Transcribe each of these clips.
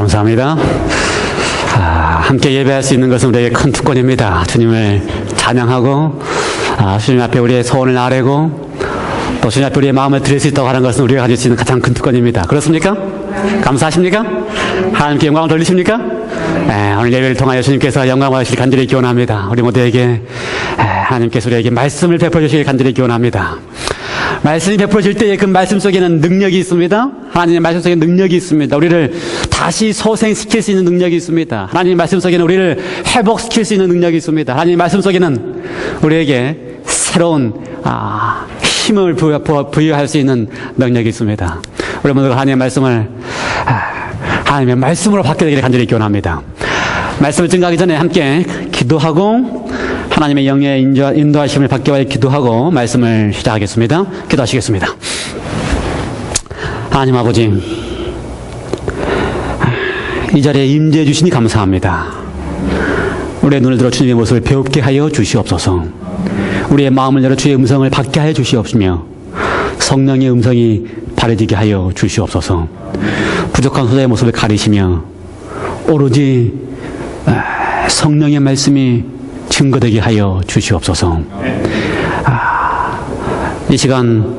감사합니다. 함께 예배할 수 있는 것은 우리에게 큰 특권입니다. 주님을 찬양하고 주님 앞에 우리의 소원을 아뢰고 또 주님 앞에 우리의 마음을 드릴 수 있다고 하는 것은 우리가 가질 수 있는 가장 큰 특권입니다. 그렇습니까? 감사하십니까? 하나님께 영광을 돌리십니까? 오늘 예배를 통하여 주님께서 영광을 받으시길 간절히 기원합니다. 우리 모두에게 하나님께서 우리에게 말씀을 베풀어 주시길 간절히 기원합니다. 말씀이 베풀어질 때에 그 말씀 속에는 능력이 있습니다. 하나님의 말씀 속에 능력이 있습니다. 우리를 다시 소생시킬 수 있는 능력이 있습니다. 하나님의 말씀 속에는 우리를 회복시킬 수 있는 능력이 있습니다. 하나님의 말씀 속에는 우리에게 새로운 힘을 부여할 수 있는 능력이 있습니다. 우리 모두가 하나님의 말씀을 하나님의 말씀으로 받게 되기를 간절히 기원합니다. 말씀을 증거하기 전에 함께 기도하고 하나님의 영의 인도하심을 받기 위해 기도하고 말씀을 시작하겠습니다. 기도하시겠습니다. 하나님 아버지, 이 자리에 임재해 주시니 감사합니다. 우리의 눈을 들어 주님의 모습을 배웁게 하여 주시옵소서. 우리의 마음을 열어 주의 음성을 받게 하여 주시옵시며 성령의 음성이 바래지게 하여 주시옵소서. 부족한 소자의 모습을 가리시며 오로지 성령의 말씀이 증거되게 하여 주시옵소서. 이 시간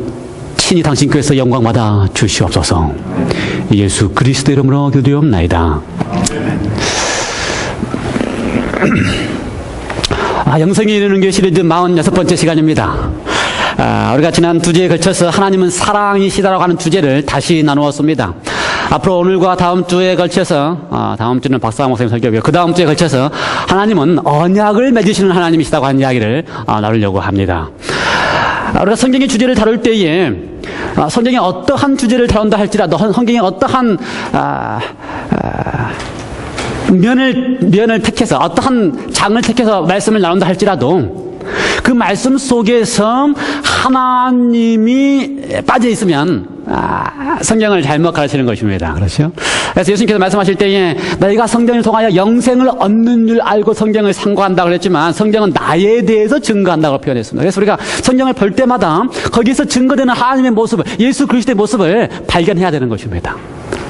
친히 당신께서 영광 받아 주시옵소서. 예수 그리스도 이름으로 기도하옵나이다. 영성이 이루는 게 시리즈 46번째 시간입니다. 우리가 지난 두 주에 걸쳐서 하나님은 사랑이시다라고 하는 주제를 다시 나누었습니다. 앞으로 오늘과 다음 주에 걸쳐서 다음 주는 박사람 목사님 설교고요. 그 다음 주에 걸쳐서 하나님은 언약을 맺으시는 하나님이시다고 하는 이야기를 나누려고 합니다. 우리가 성경의 주제를 다룰 때에 성경의 어떠한 주제를 다룬다 할지라도 성경의 어떠한 면을 택해서 어떠한 장을 택해서 말씀을 나눈다 할지라도 그 말씀 속에서 하나님이 빠져 있으면 성경을 잘못 가르치는 것입니다. 그렇죠? 그래서 예수님께서 말씀하실 때에 너희가 성경을 통하여 영생을 얻는 줄 알고 성경을 상고한다고 그랬지만 성경은 나에 대해서 증거한다고 표현했습니다. 그래서 우리가 성경을 볼 때마다 거기서 증거되는 하나님의 모습을, 예수 그리스도의 모습을 발견해야 되는 것입니다.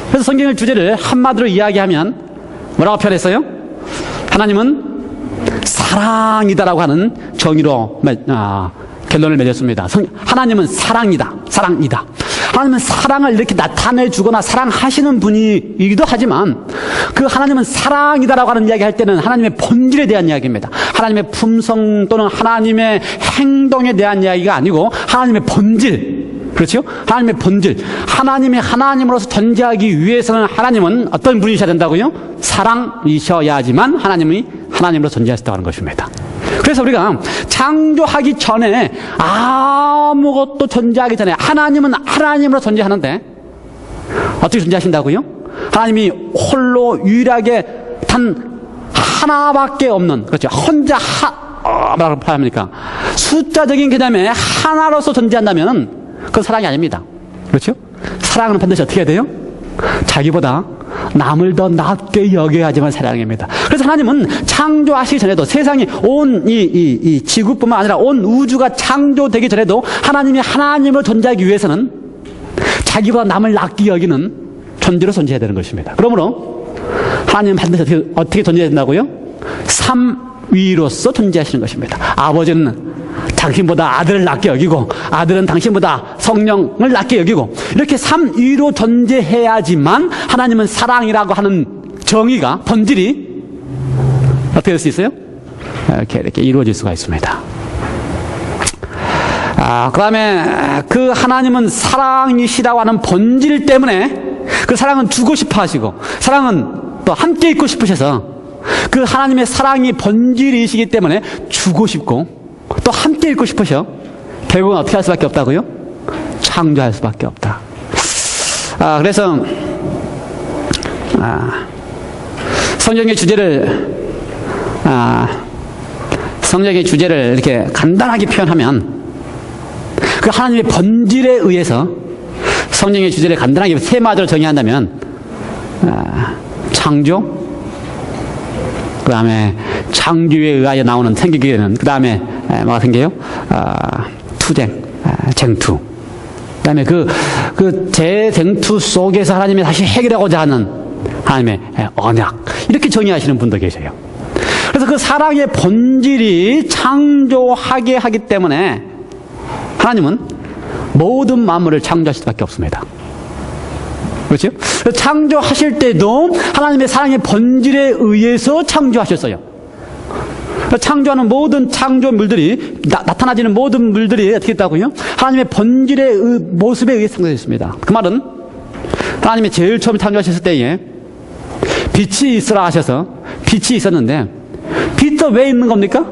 그래서 성경의 주제를 한마디로 이야기하면 뭐라고 표현했어요? 하나님은 사랑이다라고 하는 정의로 결론을 맺었습니다. 하나님은 사랑이다. 하나님은 사랑을 이렇게 나타내주거나 사랑하시는 분이기도 하지만 그 하나님은 사랑이다라고 하는 이야기 할 때는 하나님의 본질에 대한 이야기입니다. 하나님의 품성 또는 하나님의 행동에 대한 이야기가 아니고 하나님의 본질, 그렇죠? 하나님의 본질. 하나님이 하나님으로서 존재하기 위해서는 하나님은 어떤 분이셔야 된다고요? 사랑이셔야지만 하나님이 하나님으로 존재하셨다고 하는 것입니다. 그래서 우리가 창조하기 전에 아무것도 존재하기 전에 하나님은 하나님으로 존재하는데 어떻게 존재하신다고요? 하나님이 홀로 유일하게 단 하나밖에 없는, 그렇죠? 혼자 뭐라고 표현합니까? 숫자적인 개념에 하나로서 존재한다면 그건 사랑이 아닙니다. 그렇죠? 사랑은 반드시 어떻게 해야 돼요? 자기보다 남을 더 낮게 여겨야지만 사랑입니다. 그래서 하나님은 창조하시기 전에도 세상이 온 이 지구뿐만 아니라 온 우주가 창조되기 전에도 하나님이 하나님으로 존재하기 위해서는 자기보다 남을 낮게 여기는 존재로 존재해야 되는 것입니다. 그러므로 하나님은 반드시 어떻게 존재해야 된다고요? 삼위로서 존재하시는 것입니다. 아버지는 당신보다 아들을 낮게 여기고 아들은 당신보다 성령을 낮게 여기고 이렇게 삼위로 존재해야지만 하나님은 사랑이라고 하는 정의가, 본질이 어떻게 될 수 있어요? 이렇게 이루어질 수가 있습니다. 그 다음에 그 하나님은 사랑이시라고 하는 본질 때문에 그 사랑은 주고 싶어 하시고 사랑은 또 함께 있고 싶으셔서 그 하나님의 사랑이 본질이시기 때문에 주고 싶고 또 함께 있고 싶으셔 결국은 어떻게 할 수밖에 없다고요? 창조할 수밖에 없다. 그래서 성경의 주제를 이렇게 간단하게 표현하면 그 하나님의 본질에 의해서 성경의 주제를 간단하게 세 마디로 정의한다면 창조, 그 다음에 창조에 의하여 나오는 생기게 되는, 그 다음에 뭐가 생겨요? 투쟁, 쟁투. 그 다음에 그 재쟁투 속에서 하나님이 다시 해결하고자 하는 하나님의 언약. 이렇게 정의하시는 분도 계세요. 그래서 그 사랑의 본질이 창조하게 하기 때문에 하나님은 모든 만물을 창조하실 수밖에 없습니다. 그렇죠? 창조하실 때도 하나님의 사랑의 본질에 의해서 창조하셨어요. 창조하는 모든 창조물들이, 나타나지는 모든 물들이 어떻게 했다고요? 하나님의 본질의 모습에 의해 창조했습니다. 그 말은 하나님이 제일 처음 창조하셨을 때에 빛이 있으라 하셔서 빛이 있었는데, 빛도 왜 있는 겁니까?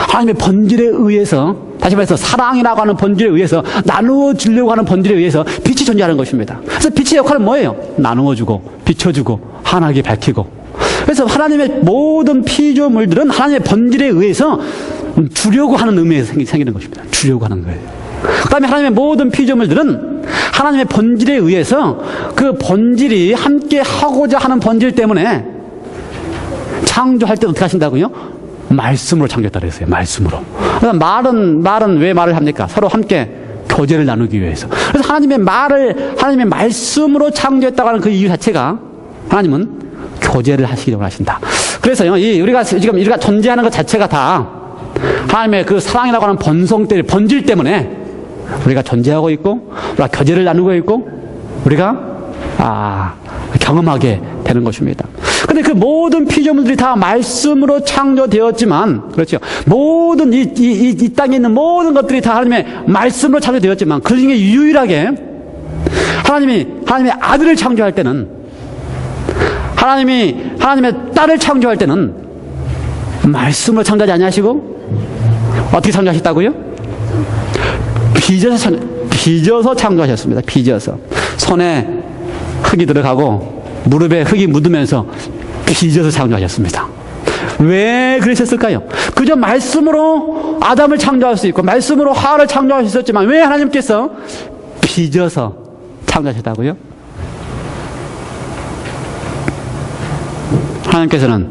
하나님의 본질에 의해서, 다시 말해서 사랑이라고 하는 본질에 의해서, 나누어 주려고 하는 본질에 의해서 빛이 존재하는 것입니다. 그래서 빛의 역할은 뭐예요? 나누어주고 비춰주고 환하게 밝히고. 그래서 하나님의 모든 피조물들은 하나님의 본질에 의해서 주려고 하는 의미에서 생기는 것입니다. 주려고 하는 거예요. 그 다음에 하나님의 모든 피조물들은 하나님의 본질에 의해서 그 본질이 함께 하고자 하는 본질 때문에 창조할 때 어떻게 하신다고요? 말씀으로 창조했다 그랬어요. 말씀으로. 그래서 말은 왜 말을 합니까? 서로 함께 교제를 나누기 위해서. 그래서 하나님의 말씀으로 창조했다고 하는 그 이유 자체가 하나님은 교제를 하시려고 하신다. 그래서요, 우리가 존재하는 것 자체가 다 하나님의 그 사랑이라고 하는 본질 때문에 우리가 존재하고 있고, 우리가 교제를 나누고 있고, 우리가 경험하게 되는 것입니다. 근데 그 모든 피조물들이 다 말씀으로 창조되었지만, 그렇죠. 모든 이 땅에 있는 모든 것들이 다 하나님의 말씀으로 창조되었지만, 그 중에 유일하게 하나님의 아들을 창조할 때는, 하나님의 딸을 창조할 때는 말씀으로 창조하지 아니하시고 어떻게 창조하셨다고요? 빚어서 창조하셨습니다. 빚어서. 손에 흙이 들어가고 무릎에 흙이 묻으면서 빚어서 창조하셨습니다. 왜 그러셨을까요? 그저 말씀으로 아담을 창조할 수 있고 말씀으로 하와를 창조할 수 있었지만 왜 하나님께서 빚어서 창조하셨다고요? 하나님께서는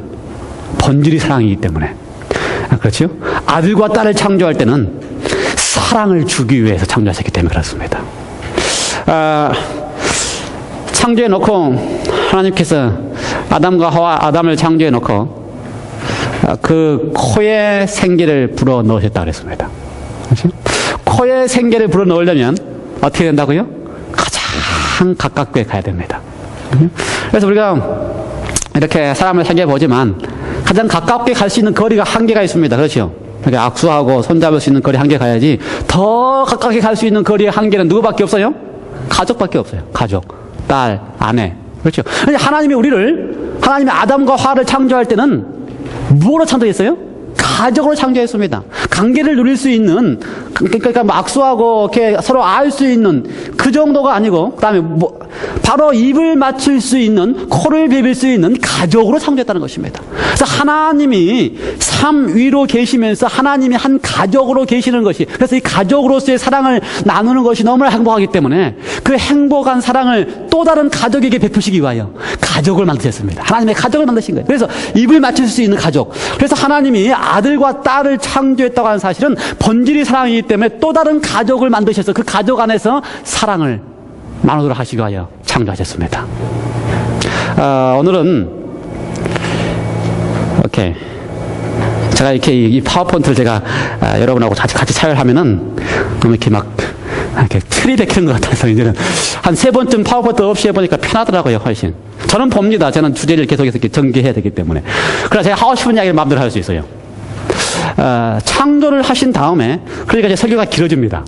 본질이 사랑이기 때문에, 그렇죠? 아들과 딸을 창조할 때는 사랑을 주기 위해서 창조하셨기 때문에 그렇습니다. 창조해 놓고 하나님께서 아담을 창조해 놓고 그 코에 생기를 불어 넣으셨다 그랬습니다. 그렇죠? 코에 생기를 불어 넣으려면 어떻게 된다고요? 가장 가깝게 가야 됩니다. 그래서 우리가 이렇게 사람을 사귀어보지만 가장 가깝게 갈 수 있는 거리가 한계가 있습니다. 그렇죠? 이렇게 악수하고 손잡을 수 있는 거리 한계 가야지 더 가깝게 갈 수 있는 거리의 한계는 누구밖에 없어요? 가족밖에 없어요. 가족, 딸, 아내. 그렇죠? 하나님의 아담과 하와를 창조할 때는 무엇으로 창조했어요? 가족으로 창조했습니다. 관계를 누릴 수 있는, 그러니까 악수하고 이렇게 서로 알 수 있는 그 정도가 아니고, 그 다음에 바로 입을 맞출 수 있는, 코를 비빌 수 있는 가족으로 창조했다는 것입니다. 그래서 하나님이 삶 위로 계시면서 하나님이 한 가족으로 계시는 것이, 그래서 이 가족으로서의 사랑을 나누는 것이 너무나 행복하기 때문에 그 행복한 사랑을 또 다른 가족에게 베푸시기 위하여 가족을 만드셨습니다. 하나님의 가족을 만드신 거예요. 그래서 입을 맞출 수 있는 가족. 그래서 하나님이 아들과 딸을 창조했다고 하는 사실은 본질이 사랑이기 때문에 또 다른 가족을 만드셔서 그 가족 안에서 사랑을 나누도록 하시기 위하여 창조하셨습니다. 오늘은 제가 이렇게 이 파워포인트를 제가 여러분하고 같이 차열하면은 이렇게 이렇게 틀이 박히는 것 같아서 이제는 한 3번쯤 파워포인트 없이 해보니까 편하더라고요, 훨씬. 저는 봅니다. 저는 주제를 계속해서 이렇게 전개해야 되기 때문에. 그래서 제가 하고 싶은 이야기를 마음대로 할 수 있어요. 창조를 하신 다음에, 그러니까 이제 설교가 길어집니다.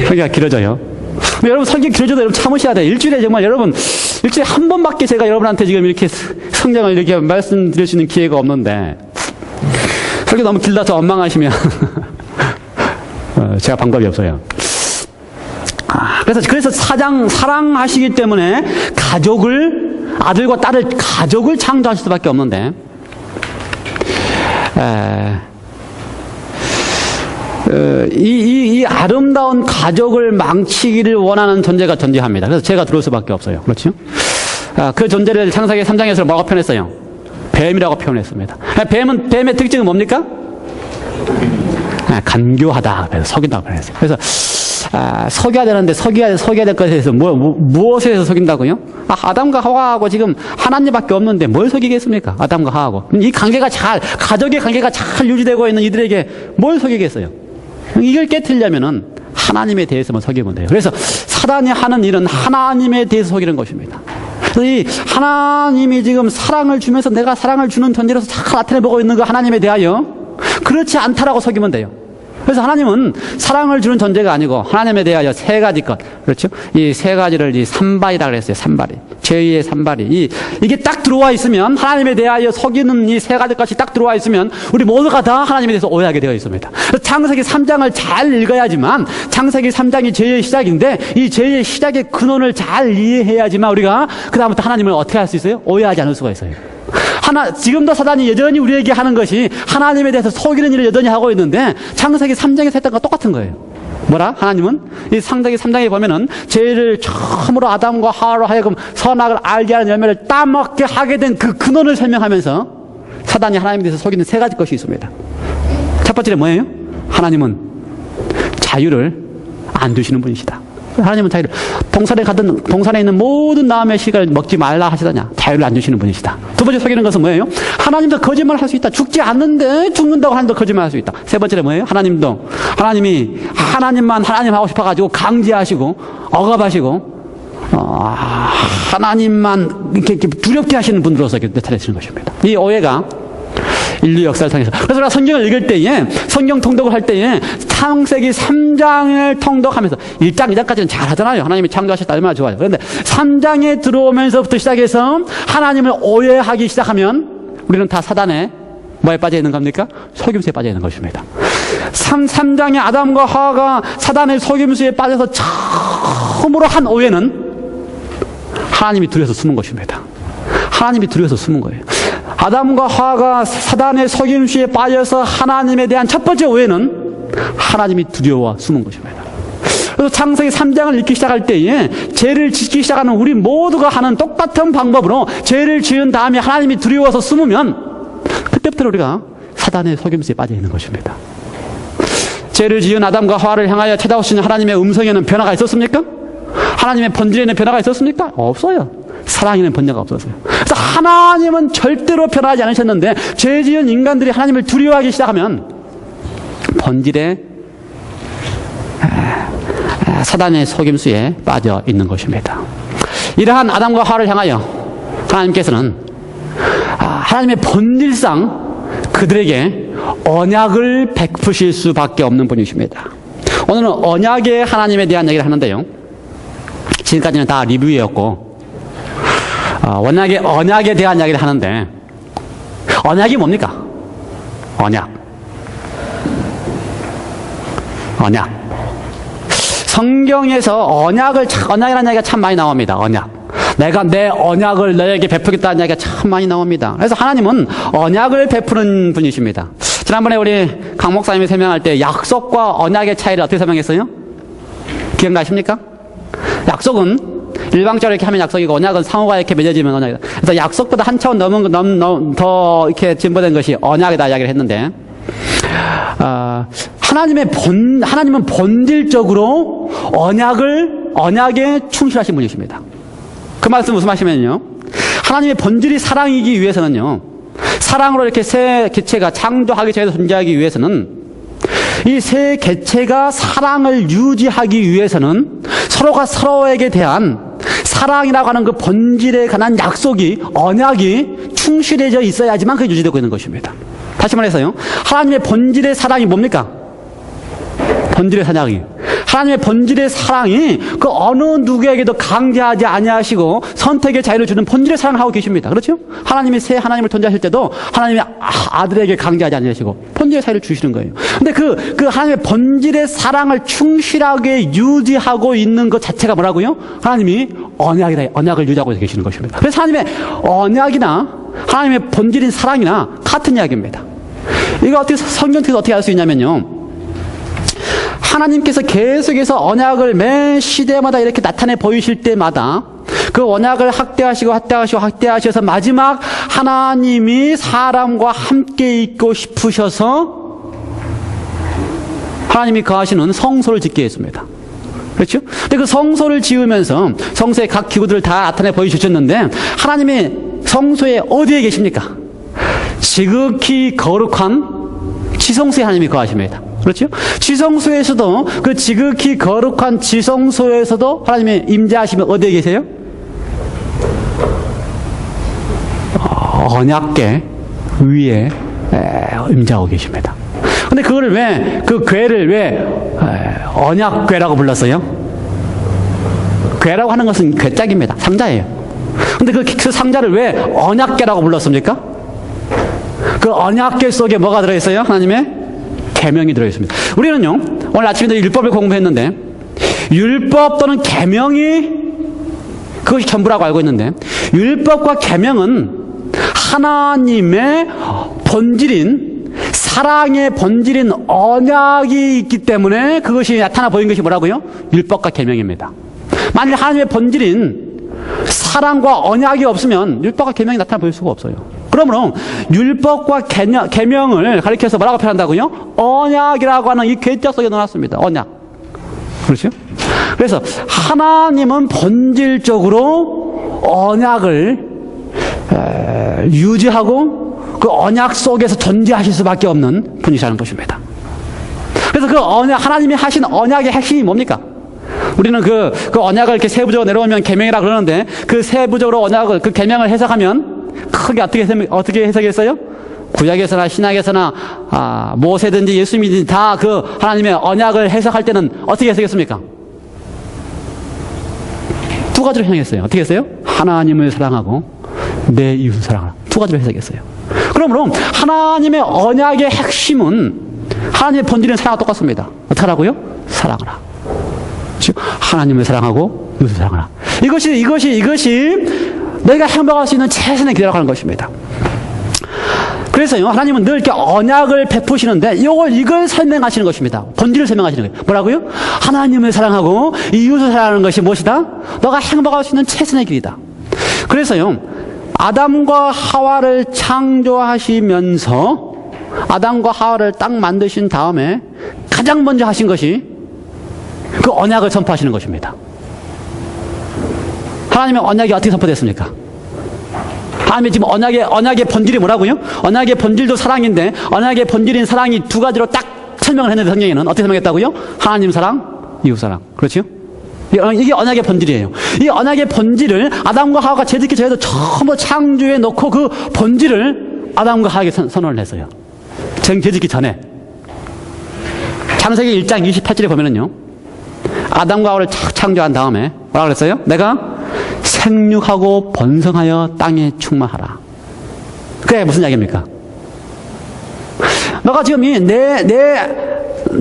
설교가 길어져요. 근데 여러분 설교 길어져도 여러분 참으셔야 돼요. 일주일에 한 번밖에 제가 여러분한테 지금 이렇게 성경을 이렇게 말씀드릴 수 있는 기회가 없는데, 설교 너무 길다서 원망하시면 제가 방법이 없어요. 그래서 사랑하시기 때문에 아들과 딸을 가족을 창조하실 수밖에 없는데, 이 아름다운 가족을 망치기를 원하는 존재가 존재합니다. 그래서 제가 들어올 수밖에 없어요. 그렇죠? 그 존재를 창세기 3장에서 뭐라고 표현했어요? 뱀이라고 표현했습니다. 뱀의 특징은 뭡니까? 간교하다. 그래서 속인다고 표현했어요. 그래서 속여야 되는데 속여야 될 것에 대해서 무엇에 대해서 속인다고요? 아담과 하와하고 지금 하나님밖에 없는데 뭘 속이겠습니까? 아담과 하와하고. 이 관계가 가족의 관계가 잘 유지되고 있는 이들에게 뭘 속이겠어요? 이걸 깨트리려면은 하나님에 대해서만 속이면 돼요. 그래서 사단이 하는 일은 하나님에 대해서 속이는 것입니다. 그래서 이 하나님이 지금 사랑을 주면서 내가 사랑을 주는 존재로서 잘 나타내보고 있는 그 하나님에 대하여 그렇지 않다라고 속이면 돼요. 그래서 하나님은 사랑을 주는 존재가 아니고 하나님에 대하여 세 가지 것, 그렇죠? 이 세 가지를 이 산발이라고 그랬어요. 산발이. 죄의 산발이. 이게 딱 들어와 있으면 하나님에 대하여 속이는 이 세 가지 것이 딱 들어와 있으면 우리 모두가 다 하나님에 대해서 오해하게 되어 있습니다. 창세기 3장을 잘 읽어야지만 창세기 3장이 죄의 시작인데 이 죄의 시작의 근원을 잘 이해해야지만 우리가 그다음부터 하나님을 어떻게 할 수 있어요? 오해하지 않을 수가 있어요. 지금도 사단이 여전히 우리에게 하는 것이 하나님에 대해서 속이는 일을 여전히 하고 있는데 창세기 3장에서 했던 것과 똑같은 거예요. 뭐라? 하나님은 이 창세기 3장에 보면은 죄를 처음으로 아담과 하와로 하여금 선악을 알게 하는 열매를 따먹게 하게 된 그 근원을 설명하면서 사단이 하나님에 대해서 속이는 세 가지 것이 있습니다. 첫 번째는 뭐예요? 하나님은 자유를 안 두시는 분이시다. 하나님은 자유를, 동산에 있는 모든 나무의 씨를 먹지 말라 하시더냐. 자유를 안 주시는 분이시다. 두 번째 속이는 것은 뭐예요? 하나님도 거짓말 할 수 있다. 죽지 않는데 죽는다고 하나님도 거짓말 할 수 있다. 세 번째는 뭐예요? 하나님이 하나님만 하나님 하고 싶어가지고 강제하시고 억압하시고 하나님만 이렇게 두렵게 하시는 분으로서 나타내시는 것입니다. 이 오해가 인류 역사를 통해서. 그래서 우리가 성경을 읽을 때에, 성경 통독을 할 때에 창세기 3장을 통독하면서 1장, 2장까지는 잘 하잖아요. 하나님이 창조하셨다 얼마나 좋아요. 그런데 3장에 들어오면서부터 시작해서 하나님을 오해하기 시작하면 우리는 다 사단에 뭐에 빠져 있는 겁니까? 속임수에 빠져 있는 것입니다. 3장의 아담과 하와가 사단의 속임수에 빠져서 처음으로 한 오해는 하나님이 두려워서 숨은 것입니다. 하나님이 두려워서 숨은 거예요. 아담과 하와가 사단의 속임수에 빠져서 하나님에 대한 첫 번째 오해는 하나님이 두려워 숨은 것입니다. 그래서 창세기 3장을 읽기 시작할 때에 죄를 짓기 시작하는 우리 모두가 하는 똑같은 방법으로 죄를 지은 다음에 하나님이 두려워서 숨으면 그때부터 우리가 사단의 속임수에 빠져 있는 것입니다. 죄를 지은 아담과 하와를 향하여 찾아오신 하나님의 음성에는 변화가 있었습니까? 하나님의 본질에는 변화가 있었습니까? 없어요. 사랑에는 변화가 없었어요. 그래서 하나님은 절대로 변하지 않으셨는데 죄 지은 인간들이 하나님을 두려워하기 시작하면 본질에 사단의 속임수에 빠져 있는 것입니다. 이러한 아담과 하와를 향하여 하나님께서는 하나님의 본질상 그들에게 언약을 베푸실 수밖에 없는 분이십니다. 오늘은 언약의 하나님에 대한 얘기를 하는데요. 지금까지는 다 리뷰였고 언약에 대한 이야기를 하는데 언약이 뭡니까? 언약. 성경에서 언약이라는 이야기가 참 많이 나옵니다. 언약. 내가 내 언약을 너에게 베푸겠다는 이야기가 참 많이 나옵니다. 그래서 하나님은 언약을 베푸는 분이십니다. 지난번에 우리 강 목사님이 설명할 때 약속과 언약의 차이를 어떻게 설명했어요? 기억나십니까? 약속은 일방적으로 이렇게 하면 약속이고 언약은 상호가 이렇게 맺어지면 언약이다. 그래서 약속보다 한 차원 더 이렇게 진보된 것이 언약이다 이야기를 했는데 하나님은 본질적으로 언약에 충실하신 분이십니다. 그 말씀은 무슨 말씀이냐면요. 하나님의 본질이 사랑이기 위해서는요. 사랑으로 이렇게 새 개체가 창조하기 전에 존재하기 위해서는 이 새 개체가 사랑을 유지하기 위해서는 서로가 서로에게 대한 사랑이라고 하는 그 본질에 관한 약속이, 언약이 충실해져 있어야지만 그게 유지되고 있는 것입니다. 다시 말해서요. 하나님의 본질의 사랑이 뭡니까? 본질의 사랑이. 하나님의 본질의 사랑이 그 어느 누구에게도 강제하지 아니하시고 선택의 자유를 주는 본질의 사랑을 하고 계십니다. 그렇죠? 하나님이 새 하나님을 존재하실 때도 하나님의 아들에게 강제하지 아니하시고 본질의 사유를 주시는 거예요. 근데 그 하나님의 본질의 사랑을 충실하게 유지하고 있는 것 자체가 뭐라고요? 하나님이 언약을 유지하고 계시는 것입니다. 그래서 하나님의 언약이나 하나님의 본질인 사랑이나 같은 이야기입니다. 이거 성경에서 어떻게 알 수 있냐면요. 하나님께서 계속해서 언약을 매 시대마다 이렇게 나타내 보이실 때마다 그 언약을 확대하셔서 마지막 하나님이 사람과 함께 있고 싶으셔서 하나님이 거하시는 성소를 짓게 했습니다. 그렇죠? 근데 그 성소를 지으면서 성소의 각 기구들을 다 나타내 보여주셨는데 하나님이 성소에 어디에 계십니까? 지극히 거룩한 지성소에 하나님이 거하십니다. 그렇죠? 지성소에서도 그 지극히 거룩한 지성소에서도 하나님이 임재하시면 어디에 계세요? 언약궤 위에 임재하고 계십니다. 근데 그거를 왜, 그 궤를 왜 언약궤라고 불렀어요? 궤라고 하는 것은 궤짝입니다. 상자예요. 근데 그 상자를 왜 언약궤라고 불렀습니까? 그 언약궤 속에 뭐가 들어있어요? 하나님의 계명이 들어있습니다. 우리는요, 오늘 아침에 율법을 공부했는데, 율법 또는 계명이 그것이 전부라고 알고 있는데, 율법과 계명은 하나님의 본질인, 사랑의 본질인 언약이 있기 때문에 그것이 나타나 보인 것이 뭐라고요? 율법과 계명입니다. 만일 하나님의 본질인 사랑과 언약이 없으면 율법과 계명이 나타나 보일 수가 없어요. 그러므로 율법과 계명을 가리켜서 뭐라고 표현한다고요? 언약이라고 하는 이 궤짝 속에 넣어놨습니다. 언약. 그렇죠? 그래서 하나님은 본질적으로 언약을 유지하고 그 언약 속에서 존재하실 수밖에 없는 분이시라는 것입니다. 그래서 그 언약, 하나님이 하신 언약의 핵심이 뭡니까? 우리는 그 언약을 이렇게 세부적으로 내려오면 계명이라 그러는데 그 세부적으로 언약을, 그 계명을 해석하면 크게 어떻게 해석했어요? 구약에서나 신약에서나 모세든지 예수님이든지 다 그 하나님의 언약을 해석할 때는 어떻게 해석했습니까? 두 가지로 해석했어요. 어떻게 했어요? 하나님을 사랑하고 내 이웃을 사랑하라. 두 가지로 해석했어요. 그러므로 하나님의 언약의 핵심은 하나님의 본질은 사랑과 똑같습니다. 어떻게 하라고요? 사랑하라. 즉 하나님을 사랑하고 이웃을 사랑하라. 이것이 너희가 행복할 수 있는 최선의 길이라고 하는 것입니다. 그래서요, 하나님은 늘 이렇게 언약을 베푸시는데 이걸 설명하시는 것입니다. 본질을 설명하시는 거예요. 뭐라고요? 하나님을 사랑하고 이웃을 사랑하는 것이 무엇이다? 너가 행복할 수 있는 최선의 길이다. 그래서요, 아담과 하와를 창조하시면서 아담과 하와를 딱 만드신 다음에 가장 먼저 하신 것이 그 언약을 선포하시는 것입니다. 하나님의 언약이 어떻게 선포됐습니까? 하나님의 지금 언약의 본질이 뭐라고요? 언약의 본질도 사랑인데 언약의 본질인 사랑이 두 가지로 딱 설명을 했는데 성경에는 어떻게 설명했다고요? 하나님 사랑, 이웃 사랑. 그렇죠? 이게 언약의 본질이에요. 이 언약의 본질을 아담과 하와가 죄짓기 전에도 전부 창조해 놓고 그 본질을 아담과 하와에게 선언을 했어요. 죄짓기 전에. 창세기 1장 28절에 보면은요, 아담과 하와를 창조한 다음에 뭐라고 그랬어요? 내가 생육하고 번성하여 땅에 충만하라. 그게 무슨 이야기입니까? 너가 지금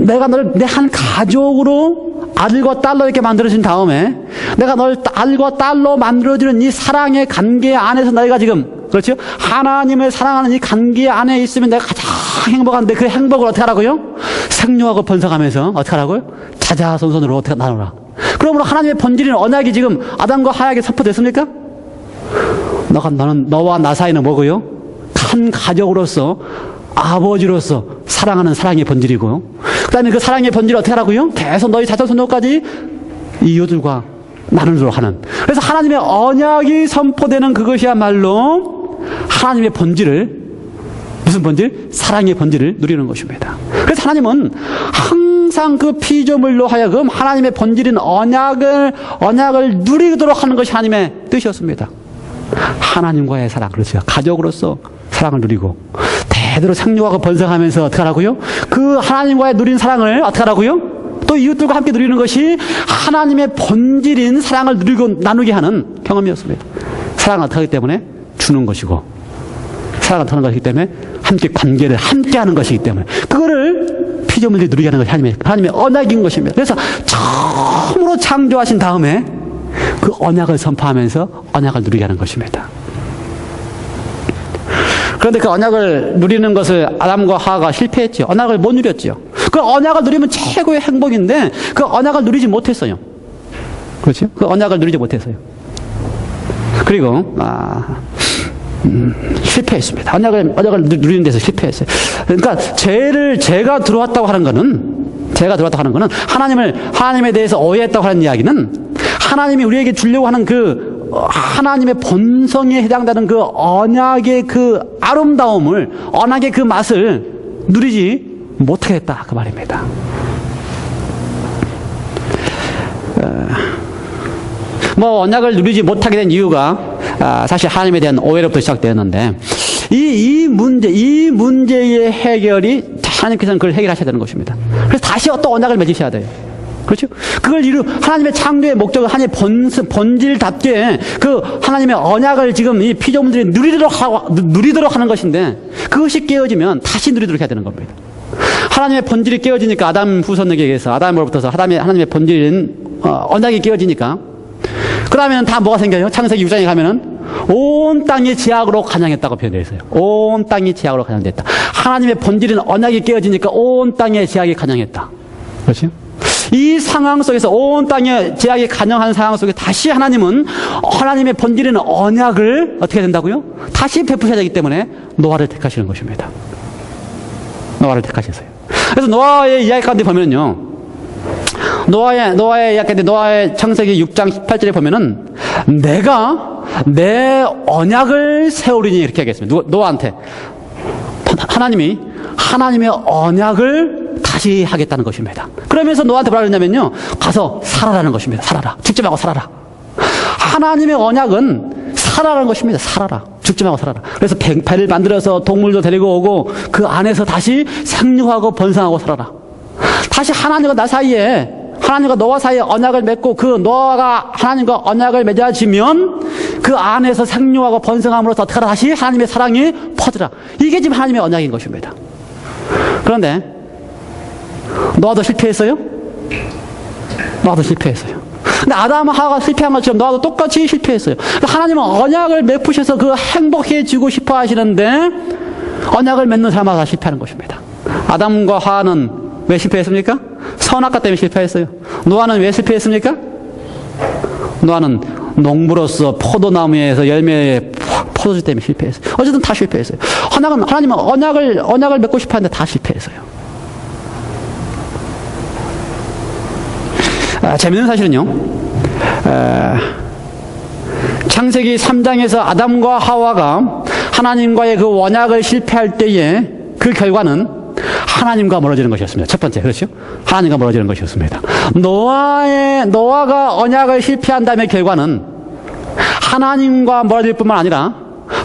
내가 너를 내 한 가족으로 아들과 딸로 이렇게 만들어진 다음에 내가 널 아들과 딸로 만들어주는 이 사랑의 관계 안에서 너희가 지금, 그렇죠? 하나님을 사랑하는 이 관계 안에 있으면 내가 가장 행복한데 그 행복을 어떻게 하라고요? 생육하고 번성하면서 어떻게 하라고요? 자자손손으로 어떻게 나누라. 그러므로 하나님의 본질인 언약이 지금 아담과 하와에게 선포됐습니까? 너는 너와 나 사이는 뭐고요? 한 가족으로서 아버지로서 사랑하는 사랑의 본질이고요. 그 다음에 그 사랑의 본질을 어떻게 하라고요? 계속 너희 자손손녀까지 이웃들과 나누도록 하는. 그래서 하나님의 언약이 선포되는 그것이야말로 하나님의 본질을, 무슨 본질? 사랑의 본질을 누리는 것입니다. 그래서 하나님은 항상 그 피조물로 하여금 하나님의 본질인 언약을 누리도록 하는 것이 하나님의 뜻이었습니다. 하나님과의 사랑, 그렇죠. 가족으로서 사랑을 누리고 대대로 생육하고 번성하면서 어떻게 하라고요? 그 하나님과의 누린 사랑을 어떻게 하라고요? 또 이웃들과 함께 누리는 것이 하나님의 본질인 사랑을 누리고 나누게 하는 경험이었습니다. 사랑을 어떻게 하기 때문에 주는 것이고, 사랑을 어떻게 하는 것이기 때문에 함께 관계를 함께 하는 것이기 때문에 그거를 피조물들이 누리게 하는 것이 하나님의 언약인 것입니다. 그래서 처음으로 창조하신 다음에 그 언약을 선포하면서 언약을 누리게 하는 것입니다. 그런데 그 언약을 누리는 것을 아담과 하와가 실패했죠. 언약을 못 누렸죠. 그 언약을 누리면 최고의 행복인데 그 언약을 누리지 못했어요. 그렇죠? 그 언약을 누리지 못했어요. 그리고 실패했습니다. 언약을 누리는 데서 실패했어요. 그러니까 죄가 들어왔다고 하는 것은 죄가 들어왔다고 하는 것은 하나님에 대해서 오해했다고 하는 이야기는 하나님이 우리에게 주려고 하는 그 하나님의 본성에 해당되는 그 언약의 그 아름다움을, 언약의 그 맛을 누리지 못하게 했다, 그 말입니다. 언약을 누리지 못하게 된 이유가 사실 하나님에 대한 오해로부터 시작되었는데, 이 문제의 해결이 하나님께서는 그걸 해결하셔야 되는 것입니다. 그래서 다시 또 언약을 맺으셔야 돼요. 그렇죠? 그걸 하나님의 창조의 목적을 하나님의 본질답게 그 하나님의 언약을 지금 이 피조물들이 누리도록 하는 것인데, 그것이 깨어지면 다시 누리도록 해야 되는 겁니다. 하나님의 본질이 깨어지니까, 아담 후손에게서, 아담으로부터서 하나님의 본질인 언약이 깨어지니까, 그 다음에는 다 뭐가 생겨요? 창세기 6장에 가면은 온 땅이 제약으로 간양했다고 표현되어 있어요. 온 땅이 제약으로 간양됐다. 하나님의 본질인 언약이 깨어지니까 온 땅에 제약이 간양했다. 그렇죠? 이 상황 속에서, 온 땅에 제약이 간영한 상황 속에 다시 하나님은 하나님의 본질인 언약을 어떻게 된다고요? 다시 베푸셔야 되기 때문에 노아를 택하시는 것입니다. 노아를 택하셨어요. 그래서 노아의 이야기 가운데 보면은요, 노아의 이야기인데, 노아의 창세기 6장 18절에 보면은 내가 내 언약을 세우리니 이렇게 하겠습니다. 노아한테 하나님이 하나님의 언약을 다시 하겠다는 것입니다. 그러면서 노아한테 뭐라 그러냐면요, 가서 살아라는 것입니다. 살아라. 죽지 말고 살아라. 하나님의 언약은 살아라는 것입니다. 살아라. 죽지 말고 살아라. 그래서 배를 만들어서 동물도 데리고 오고 그 안에서 다시 생육하고 번성하고 살아라. 다시 하나님과 나 사이에, 하나님과 노아 사이에 언약을 맺고, 그 노아가 하나님과 언약을 맺어지면 그 안에서 생육하고 번성함으로써 어떻게 하라? 다시 하나님의 사랑이 퍼져라. 이게 지금 하나님의 언약인 것입니다. 그런데 노아도 실패했어요? 노아도 실패했어요. 근데 아담과 하와가 실패한 것처럼 노아도 똑같이 실패했어요. 하나님은 언약을 맺으셔서 그 행복해지고 싶어 하시는데, 언약을 맺는 사람마다 다 실패하는 것입니다. 아담과 하와는 왜 실패했습니까? 선악과 때문에 실패했어요. 노아는 왜 실패했습니까? 노아는 농부로서 포도나무에서 열매의 포도주 때문에 실패했어요. 어쨌든 다 실패했어요. 하나님은 언약을 맺고 싶어 하는데 다 실패했어요. 재밌는 사실은요, 창세기 3장에서 아담과 하와가 하나님과의 그 언약을 실패할 때에 그 결과는 하나님과 멀어지는 것이었습니다. 첫 번째, 그렇죠? 하나님과 멀어지는 것이었습니다. 노아가 언약을 실패한 다음에 결과는 하나님과 멀어질 뿐만 아니라,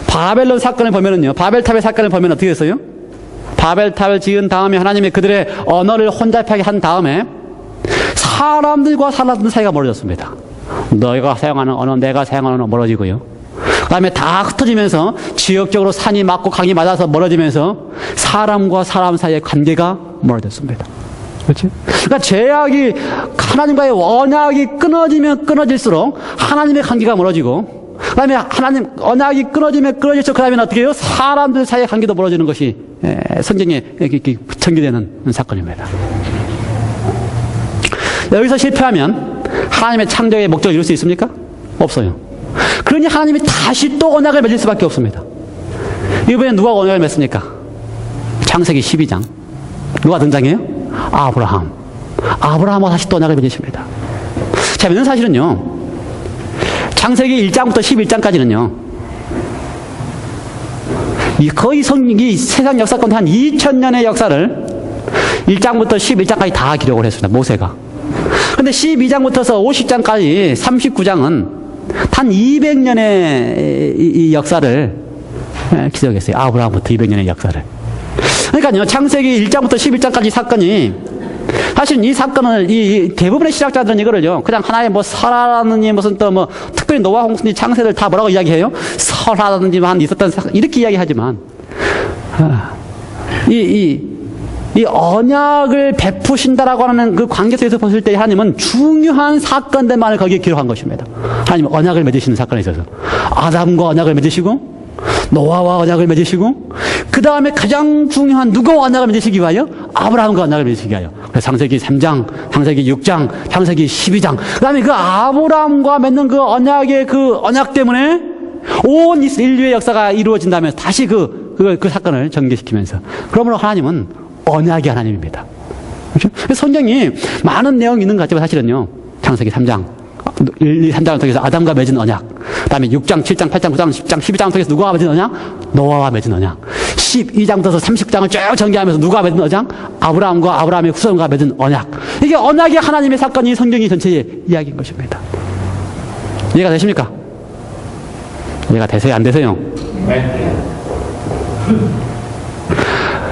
바벨론 사건을 보면은요, 바벨탑의 사건을 보면 어떻게 됐어요? 바벨탑을 지은 다음에 하나님이 그들의 언어를 혼잡하게 한 다음에 사람들과 사람들 사이가 멀어졌습니다. 너희가 사용하는 언어, 내가 사용하는 언어 멀어지고요. 그 다음에 다 흩어지면서 지역적으로 산이 맞고 강이 맞아서 멀어지면서 사람과 사람 사이의 관계가 멀어졌습니다. 그렇죠? 그러니까 죄악이, 하나님과의 언약이 끊어지면 끊어질수록 하나님의 관계가 멀어지고, 그 다음에 언약이 끊어지면 끊어질수록 그 다음에는 어떻게 해요? 사람들 사이의 관계도 멀어지는 것이 성경에 전개되는 사건입니다. 여기서 실패하면 하나님의 창조의 목적을 이룰 수 있습니까? 없어요. 그러니 하나님이 다시 또 언약을 맺을 수밖에 없습니다. 이번에 누가 언약을 맺습니까? 창세기 12장. 누가 등장해요? 아브라함과 다시 또 언약을 맺으십니다. 재밌는 사실은요, 창세기 1장부터 11장까지는요, 거의 이 세상 역사 가운데 한 2000년의 역사를 1장부터 11장까지 다 기록을 했습니다. 모세가. 근데 12장부터서 50장까지 39장은 단 200년의 이 역사를 기록했어요. 아브라함부터 200년의 역사를. 그러니까요, 창세기 1장부터 11장까지 사건이, 사실 이 사건을, 대부분의 신학자들은 이거를요, 그냥 하나의 설화라든지 무슨 또 특별히 노아 홍수니 창세를 다 뭐라고 이야기해요? 설화라든지만 있었던 사건, 이렇게 이야기하지만, 이 언약을 베푸신다라고 하는 그 관계 속에서 봤을 때 하나님은 중요한 사건들만을 거기에 기록한 것입니다. 하나님은 언약을 맺으시는 사건에 있어서 아담과 언약을 맺으시고, 노아와 언약을 맺으시고, 그 다음에 가장 중요한 누구와 언약을 맺으시기 위하여? 아브라함과 언약을 맺으시기 위하여. 그래서 창세기 3장, 창세기 6장, 창세기 12장. 그 다음에 그 아브라함과 맺는 그 언약의 그 언약 때문에 온 인류의 역사가 이루어진다면서 다시 그 사건을 전개시키면서. 그러므로 하나님은 언약의 하나님입니다. 그렇죠? 성경이 많은 내용이 있는 것 같지만 사실은요, 창세기 3장, 1, 2, 3장을 통해서 아담과 맺은 언약, 그 다음에 6장, 7장, 8장, 9장, 10장, 12장을 통해서 누구와 맺은 언약? 노아와 맺은 언약. 12장부터 30장을 쭉 전개하면서 누가 맺은 언약? 아브라함과 아브라함의 후손과 맺은 언약. 이게 언약이 하나님의 사건이 성경이 전체의 이야기인 것입니다. 이해가 되십니까? 이해가 되세요? 안 되세요? 네.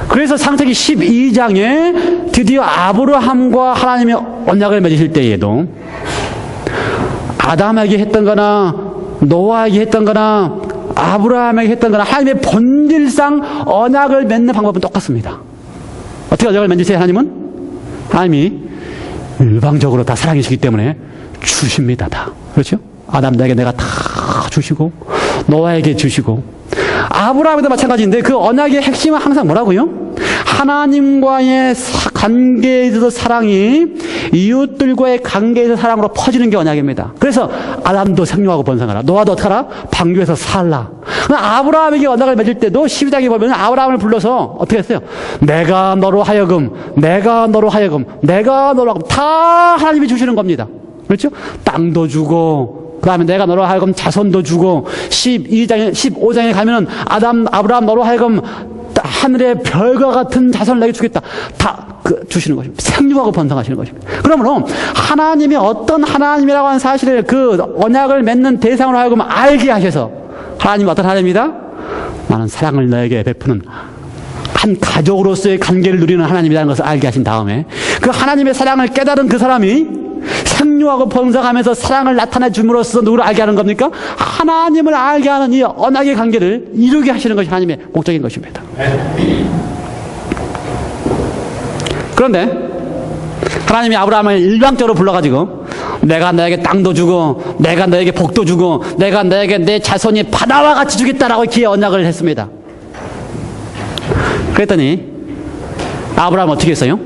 그래서 창세기 12장에 드디어 아브라함과 하나님의 언약을 맺으실 때에도 아담에게 했던 거나 노아에게 했던 거나 아브라함에게 했던 거나 하나님의 본질상 언약을 맺는 방법은 똑같습니다. 어떻게 언약을 맺으세요? 하나님은? 하나님이 일방적으로 다 사랑이시기 때문에 주십니다. 다. 그렇죠? 아담에게 내가 다 주시고 노아에게 주시고 아브라함에도 마찬가지인데 그 언약의 핵심은 항상 뭐라고요? 하나님과의 관계에 있어서 사랑이 이웃들과의 관계에 있어서 사랑으로 퍼지는 게 언약입니다. 그래서 아담도 생육하고 번성하라. 노아도 어떻게 하라? 방주에서 살라. 아브라함에게 언약을 맺을 때도 12장에 보면 아브라함을 불러서 어떻게 했어요? 내가 너로 하여금 다 하나님이 주시는 겁니다. 그렇죠? 땅도 주고 그 다음에 내가 너로 하여금 자손도 주고 15장에 가면은 아브라함 너로 하여금 하늘의 별과 같은 자손을 내게 주겠다. 다 주시는 것입니다. 생육하고 번성하시는 것입니다. 그러므로 하나님이 어떤 하나님이라고 하는 사실을 그 언약을 맺는 대상으로 하여금 알게 하셔서 하나님은 어떤 하나님이다? 많은 사랑을 너에게 베푸는 한 가족으로서의 관계를 누리는 하나님이라는 것을 알게 하신 다음에 그 하나님의 사랑을 깨달은 그 사람이 생육하고 번성하면서 사랑을 나타내 줌으로써 누구를 알게 하는 겁니까? 하나님을 알게 하는 이 언약의 관계를 이루게 하시는 것이 하나님의 목적인 것입니다. 그런데 하나님이 아브라함을 일방적으로 불러가지고 내가 너에게 땅도 주고 내가 너에게 복도 주고 내가 너에게 내 자손이 바다와 같이 주겠다라고 이렇게 언약을 했습니다. 그랬더니 아브라함은 어떻게 했어요?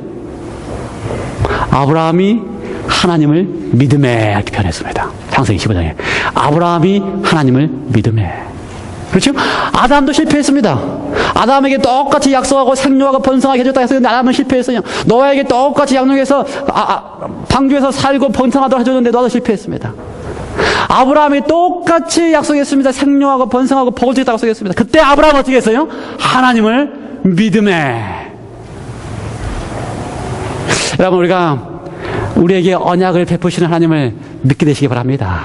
아브라함이 하나님을 믿음에 이렇게 표현했습니다. 창세기 15장에 아브라함이 하나님을 믿음에. 그렇죠? 아담도 실패했습니다. 아담에게 똑같이 약속하고 생육하고 번성하게 해줬다 했었는데 아담은 실패했어요. 노아에게 똑같이 양육해서 방주에서 살고 번성하도록 해줬는데 노아도 실패했습니다. 아브라함이 똑같이 약속했습니다. 생육하고 번성하고 복을 주겠다고 약속했습니다. 그때 아브라함은 어떻게 했어요? 하나님을 믿음에. 여러분 우리에게 언약을 베푸시는 하나님을 믿게 되시기 바랍니다.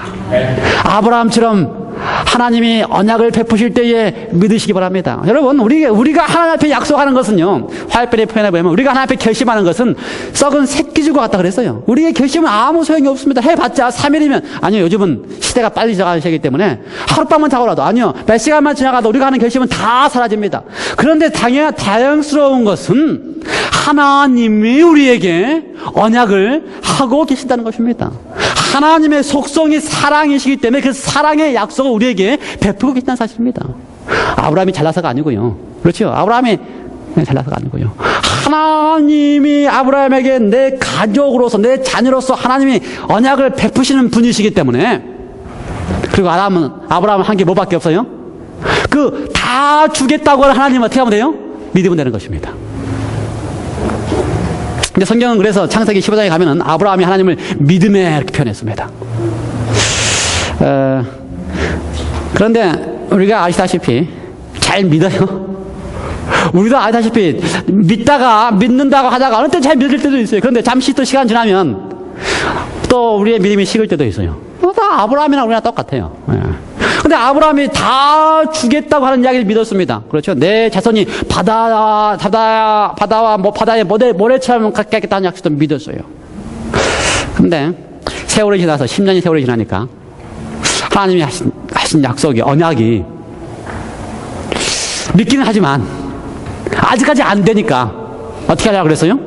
아브라함처럼 하나님이 언약을 베푸실 때에 믿으시기 바랍니다. 여러분 우리가 하나님 앞에 약속하는 것은요, 화요일에 표현해 보면 우리가 하나님 앞에 결심하는 것은 썩은 새끼줄과 같다 그랬어요. 우리의 결심은 아무 소용이 없습니다. 해봤자 3일이면 아니요, 요즘은 시대가 빨리 지나가는 시기이기 때문에 하룻밤만 자고라도 아니요, 몇 시간만 지나가도 우리가 하는 결심은 다 사라집니다. 그런데 다양스러운 것은 하나님이 우리에게 언약을 하고 계신다는 것입니다. 하나님의 속성이 사랑이시기 때문에 그 사랑의 약속을 우리에게 베푸고 계신다는 사실입니다. 아브라함이 잘나서가 아니고요. 그렇죠? 아브라함이 잘나서가 아니고요. 하나님이 아브라함에게 내 가족으로서 내 자녀로서 하나님이 언약을 베푸시는 분이시기 때문에, 그리고 아브라함은 한 게 뭐밖에 없어요? 다 주겠다고 하는 하나님 어떻게 하면 돼요? 믿으면 되는 것입니다. 근데 성경은 그래서 창세기 15장에 가면은 아브라함이 하나님을 믿음에 이렇게 표현했습니다. 그런데 우리가 아시다시피 잘 믿어요. 우리도 아시다시피 믿는다고 하다가 어느 때 잘 믿을 때도 있어요. 그런데 잠시 또 시간 지나면 또 우리의 믿음이 식을 때도 있어요. 다 아브라함이나 우리나 똑같아요. 근데 아브라함이 다 주겠다고 하는 이야기를 믿었습니다. 그렇죠? 내 자손이 바다와 바다의 모래처럼 갖겠다는 약속도 믿었어요. 근데 세월이 지나서 10년이 세월이 지나니까 하나님이 하신 약속이, 언약이 믿기는 하지만 아직까지 안 되니까 어떻게 하려고 그랬어요?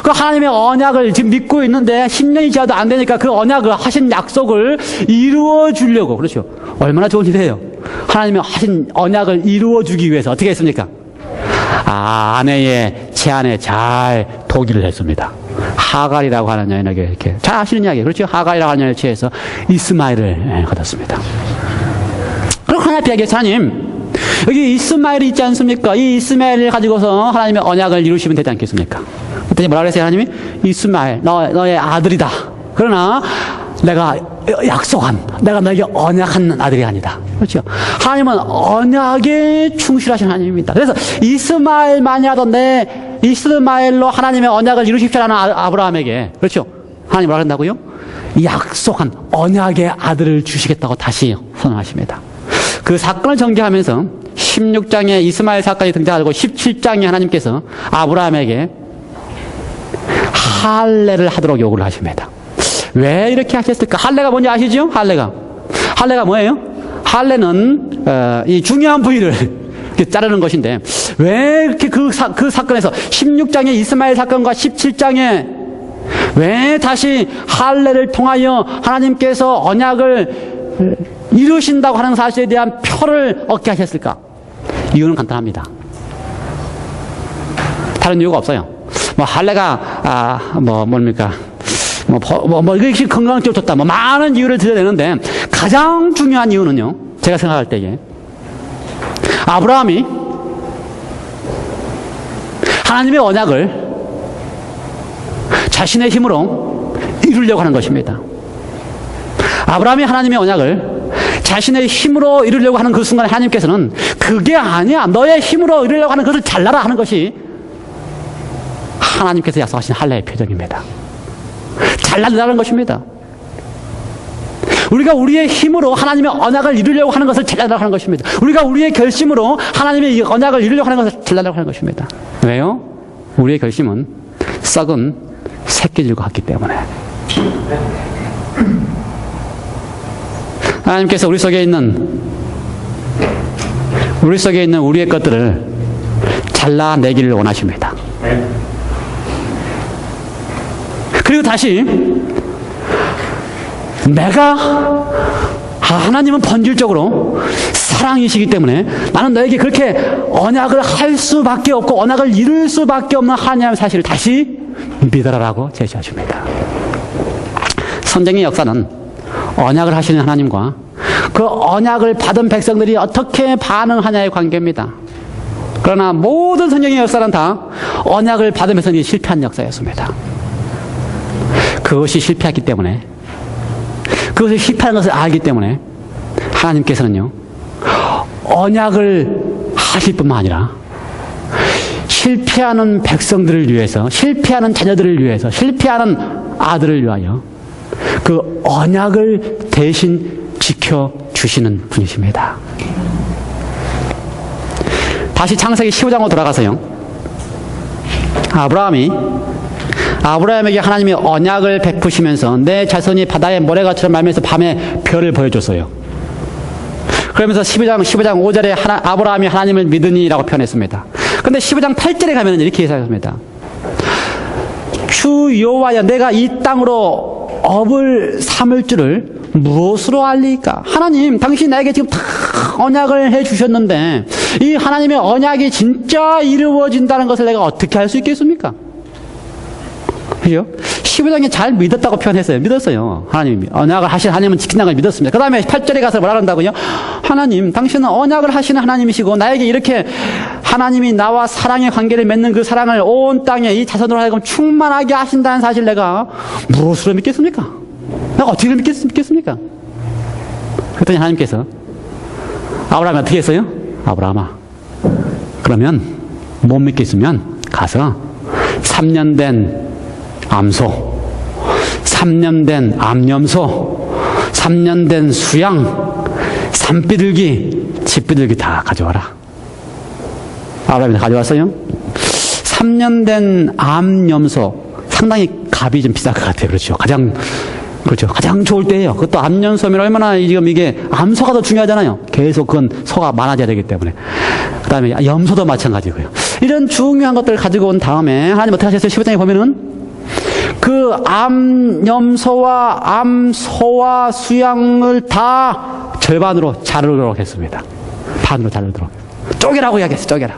그 하나님의 언약을 지금 믿고 있는데 10년이 지나도 안 되니까 그 언약을 하신 약속을 이루어 주려고. 그렇죠? 얼마나 좋은 일이에요. 하나님의 하신 언약을 이루어 주기 위해서 어떻게 했습니까? 아내의 제안에 잘 동의를 했습니다. 하갈이라고 하는 여인에게 이렇게 잘 아시는 이야기. 그렇죠? 하갈이라고 하는 여인을 취해서 이스마엘을 거뒀습니다. 그리고 하나님 앞에 얘기해서, 하나님 여기 이스마엘이 있지 않습니까? 이 이스마엘을 가지고서 하나님의 언약을 이루시면 되지 않겠습니까? 그랬더니 뭐라 그랬어요? 하나님이 이스마엘 너의 아들이다. 그러나 내가 약속한, 내가 너에게 언약한 아들이 아니다. 그렇죠? 하나님은 언약에 충실하신 하나님입니다. 그래서 이스마엘만이라도 내 이스마엘로 하나님의 언약을 이루십시오라는 아브라함에게, 그렇죠? 하나님 뭐라 그런다고요? 약속한 언약의 아들을 주시겠다고 다시 선언하십니다. 그 사건을 전개하면서 16장에 이스마엘 사건이 등장하고 17장에 하나님께서 아브라함에게 할례를 하도록 요구를 하십니다. 왜 이렇게 하셨을까? 할례가 뭔지 아시죠? 할례가 뭐예요? 할례는 이 중요한 부위를 자르는 것인데, 왜 이렇게 그 사건에서 16장의 이스마엘 사건과 17장에 왜 다시 할례를 통하여 하나님께서 언약을 이루신다고 하는 사실에 대한 표를 얻게 하셨을까? 이유는 간단합니다. 다른 이유가 없어요. 뭐 할례가 뭡니까? 이것이 건강적으로 좋다. 많은 이유를 들어야 되는데, 가장 중요한 이유는요, 제가 생각할 때에, 아브라함이 하나님의 언약을 자신의 힘으로 이루려고 하는 것입니다. 아브라함이 하나님의 언약을 자신의 힘으로 이루려고 하는 그 순간에 하나님께서는 그게 아니야, 너의 힘으로 이루려고 하는 것을 잘라라 하는 것이 하나님께서 약속하신 할례의 표정입니다. 잘라내라는 것입니다. 우리가 우리의 힘으로 하나님의 언약을 이루려고 하는 것을 잘라내라고 하는 것입니다. 우리가 우리의 결심으로 하나님의 언약을 이루려고 하는 것을 잘라내라고 하는 것입니다. 왜요? 우리의 결심은 썩은 새끼들과 같기 때문에. 하나님께서 우리 속에 있는 우리의 것들을 잘라내기를 원하십니다. 그리고 다시 하나님은 본질적으로 사랑이시기 때문에 나는 너에게 그렇게 언약을 할 수밖에 없고 언약을 이룰 수밖에 없는 하나님의 사실을 다시 믿어라라고 제시하십니다. 선생의 역사는 언약을 하시는 하나님과 그 언약을 받은 백성들이 어떻게 반응하냐의 관계입니다. 그러나 모든 성경의 역사는 다 언약을 받으면서 실패한 역사였습니다. 그것이 실패했기 때문에, 그것이 실패한 것을 알기 때문에 하나님께서는요, 언약을 하실 뿐만 아니라 실패하는 백성들을 위해서, 실패하는 자녀들을 위해서, 실패하는 아들을 위하여 그 언약을 대신 지켜주시는 분이십니다. 다시 창세기 15장으로 돌아가서요, 아브라함에게 하나님이 언약을 베푸시면서 내 자손이 바다의 모래같이처럼 말면서 밤에 별을 보여줬어요. 그러면서 15장 5절에 아브라함이 하나님을 믿으니라고 표현했습니다. 근데 15장 8절에 가면 이렇게 해석합니다. 주 여호와여, 내가 이 땅으로 업을 삼을 줄을 무엇으로 알리까? 하나님, 당신이 나에게 지금 다 언약을 해주셨는데 이 하나님의 언약이 진짜 이루어진다는 것을 내가 어떻게 알 수 있겠습니까? 그죠? 15장에 잘 믿었다고 표현했어요. 믿었어요. 하나님이 언약을 하신 하나님은 지킨다는 걸 믿었습니다. 그 다음에 8절에 가서 뭐라 그런다고요? 하나님, 당신은 언약을 하시는 하나님이시고 나에게 이렇게 하나님이 나와 사랑의 관계를 맺는 그 사랑을 온 땅에 이 자손으로 하여금 충만하게 하신다는 사실 내가 무엇으로 믿겠습니까? 내가 어떻게 믿겠습니까? 그랬더니 하나님께서 아브라함이 어떻게 했어요? 아브라함아, 그러면 못 믿겠으면 가서 3년 된 암소, 3년 된 암염소, 3년 된 수양, 산비둘기, 집비둘기 다 가져와라. 아브라함이 다 가져왔어요. 3년 된 암염소, 상당히 값이 좀 비쌀 것 같아요. 그렇죠. 가장 좋을 때예요. 그것도 암염소면 얼마나 지금 이게 암소가 더 중요하잖아요. 계속 그건 소가 많아져야 되기 때문에. 그 다음에 염소도 마찬가지고요. 이런 중요한 것들을 가지고 온 다음에 하나님 어떻게 하셨어요? 15장에 보면은 그 암염소와 암소와 수양을 다 절반으로 자르도록 했습니다. 반으로 자르도록. 쪼개라고 이야기했어요. 쪼개라.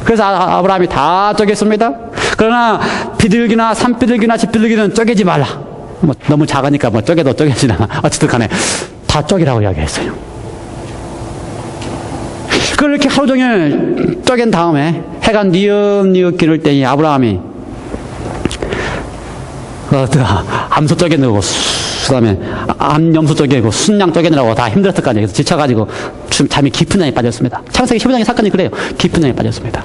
그래서 아브라함이 다 쪼갰습니다. 그러나 비둘기나 산비둘기나 집비둘기는 쪼개지 말라. 너무 작으니까 쪼개도 쪼개지나 어쨌든 간에 다 쪼개라고 이야기했어요. 그렇게 하루 종일 쪼갠 다음에 해가 뉘엿뉘엿 기를 때에 아브라함이 암소 쪼개내고, 그 다음에 암염소 쪼개고, 순양 쪼개내라고 다 힘들었을 거 아니에요. 그래서 지쳐가지고 잠이 깊은 잠에 빠졌습니다. 창세기 15장의 사건이 그래요. 깊은 잠에 빠졌습니다.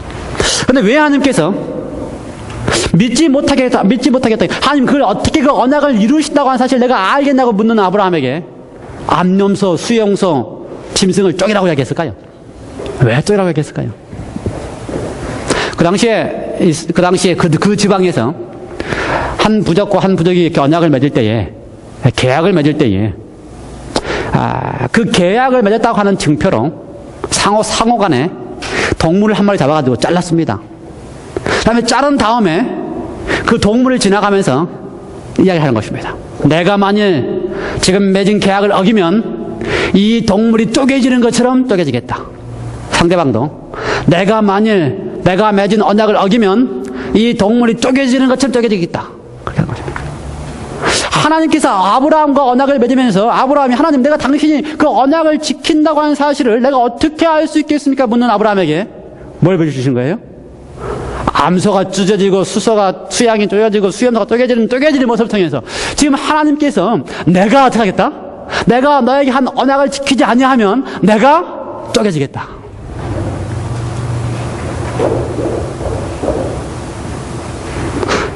근데 왜 하나님께서 믿지 못하겠다. 하나님 그걸 어떻게 그 언약을 이루신다고 하는 사실 내가 알겠냐고 묻는 아브라함에게 암염소, 수용소, 짐승을 쪼개라고 이야기했을까요? 왜 쪼개라고 이야기했을까요? 그 당시에 그 지방에서 한 부족과 한 부족이 이렇게 언약을 맺을 때에, 계약을 맺을 때에, 그 계약을 맺었다고 하는 증표로 상호 간에 동물을 한 마리 잡아가지고 잘랐습니다. 그 다음에 자른 다음에 그 동물을 지나가면서 이야기하는 것입니다. 내가 만일 지금 맺은 계약을 어기면 이 동물이 쪼개지는 것처럼 쪼개지겠다. 상대방도 내가 맺은 언약을 어기면 이 동물이 쪼개지는 것처럼 쪼개지겠다. 그렇게 하는 것입니다. 하나님께서 아브라함과 언약을 맺으면서 아브라함이 하나님 내가 당신이 그 언약을 지킨다고 하는 사실을 내가 어떻게 알 수 있겠습니까? 묻는 아브라함에게 뭘 보여주신 거예요? 암소가 찢어지고 수양이 쪼개지고 수염소가 쪼개지는 모습을 통해서 지금 하나님께서 내가 어떻게 하겠다? 내가 너에게 한 언약을 지키지 아니하면 내가 쪼개지겠다.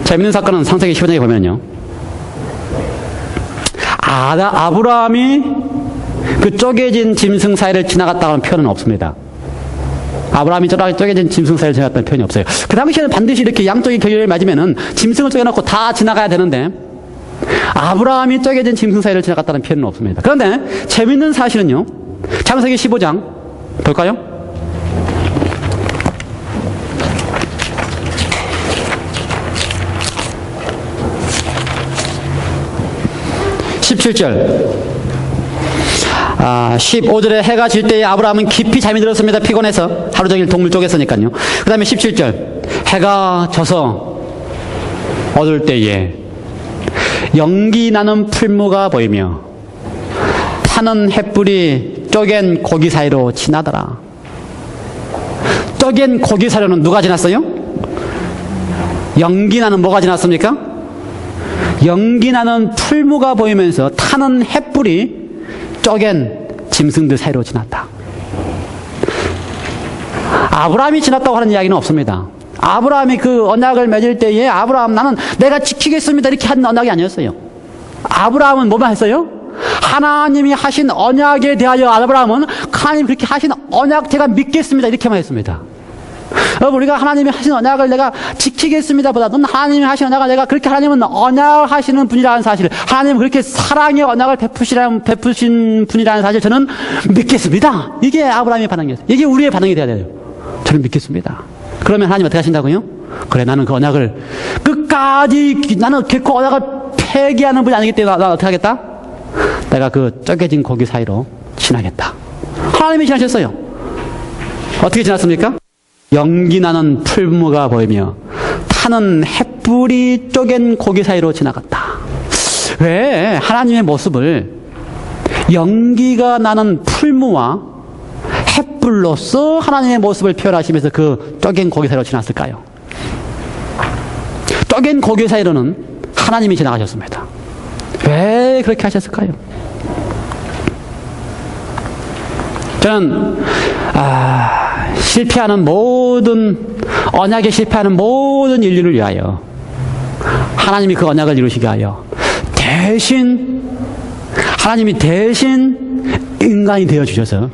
재밌는 사건은 창세기 15장에 보면요. 아브라함이 그 쪼개진 짐승 사이를 지나갔다는 표현은 없습니다. 아브라함이 쪼개진 짐승 사이를 지나갔다는 표현이 없어요. 그 당시에는 반드시 이렇게 양쪽이 결렬을 맞으면은 짐승을 쪼개놓고 다 지나가야 되는데 아브라함이 쪼개진 짐승 사이를 지나갔다는 표현은 없습니다. 그런데 재밌는 사실은요. 창세기 15장 볼까요? 아, 15절에 해가 질 때에 아브라함은 깊이 잠이 들었습니다. 피곤해서 하루 종일 동물 쪼갰으니까요. 그 다음에 17절 해가 져서 어두울 때에 연기 나는 풀무가 보이며 타는 햇불이 쪼갠 고기 사이로 지나더라. 쪼갠 고기 사이로는 누가 지났어요? 연기 나는 뭐가 지났습니까? 연기 나는 풀무가 보이면서 타는 햇불이 쪼갠 짐승들 사이로 지났다. 아브라함이 지났다고 하는 이야기는 없습니다. 아브라함이 그 언약을 맺을 때에 아브라함 나는 내가 지키겠습니다 이렇게 한 언약이 아니었어요. 아브라함은 뭐만 했어요? 하나님이 하신 언약에 대하여 아브라함은 하나님 그렇게 하신 언약 제가 믿겠습니다 이렇게만 했습니다. 여러분 우리가 하나님이 하신 언약을 내가 지키겠습니다 보다는 하나님이 하신 언약을 내가 그렇게 하나님은 언약하시는 분이라는 사실, 하나님은 그렇게 사랑의 언약을 베푸신 분이라는 사실 저는 믿겠습니다. 이게 아브라함의 반응이었어요. 이게 우리의 반응이 돼야 돼요. 저는 믿겠습니다. 그러면 하나님 어떻게 하신다고요? 그래 나는 그 언약을 끝까지 나는 결코 언약을 폐기하는 분이 아니기 때문에 나는 어떻게 하겠다? 내가 그 쪼개진 고기 사이로 지나겠다. 하나님이 지나셨어요. 어떻게 지났습니까? 연기 나는 풀무가 보이며 타는 햇불이 쪼갠 고기 사이로 지나갔다. 왜 하나님의 모습을 연기가 나는 풀무와 햇불로서 하나님의 모습을 표현하시면서 그 쪼갠 고기 사이로 지났을까요? 쪼갠 고기 사이로는 하나님이 지나가셨습니다. 왜 그렇게 하셨을까요? 저는 실패하는 모든 언약에 실패하는 모든 인류를 위하여 하나님이 그 언약을 이루시게 하여 하나님이 대신 인간이 되어 주셔서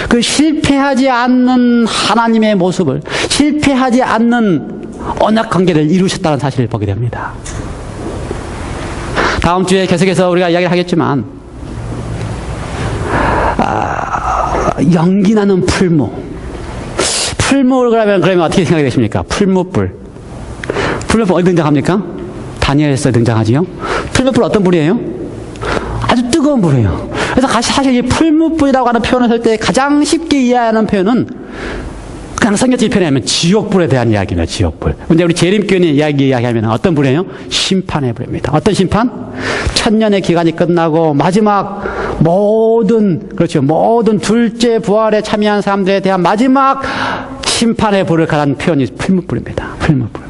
그 실패하지 않는 하나님의 모습을, 실패하지 않는 언약 관계를 이루셨다는 사실을 보게 됩니다. 다음 주에 계속해서 우리가 이야기를 하겠지만 연기 나는 풀무 그러면 어떻게 생각이 되십니까? 풀무불 어디 등장합니까? 다니엘서에 등장하지요. 풀무불 어떤 불이에요? 아주 뜨거운 불이에요. 그래서 사실 이 풀무불이라고 하는 표현을 할 때 가장 쉽게 이해하는 표현은 그냥 성경적인 표현하면 지옥불에 대한 이야기입니다. 지옥불. 근데 우리 재림교인의 이야기하면 어떤 불이에요? 심판의 불입니다. 어떤 심판? 천년의 기간이 끝나고 마지막 모든 둘째 부활에 참여한 사람들에 대한 마지막 심판의 불을 가한 표현이 풀무불입니다. 풀무불.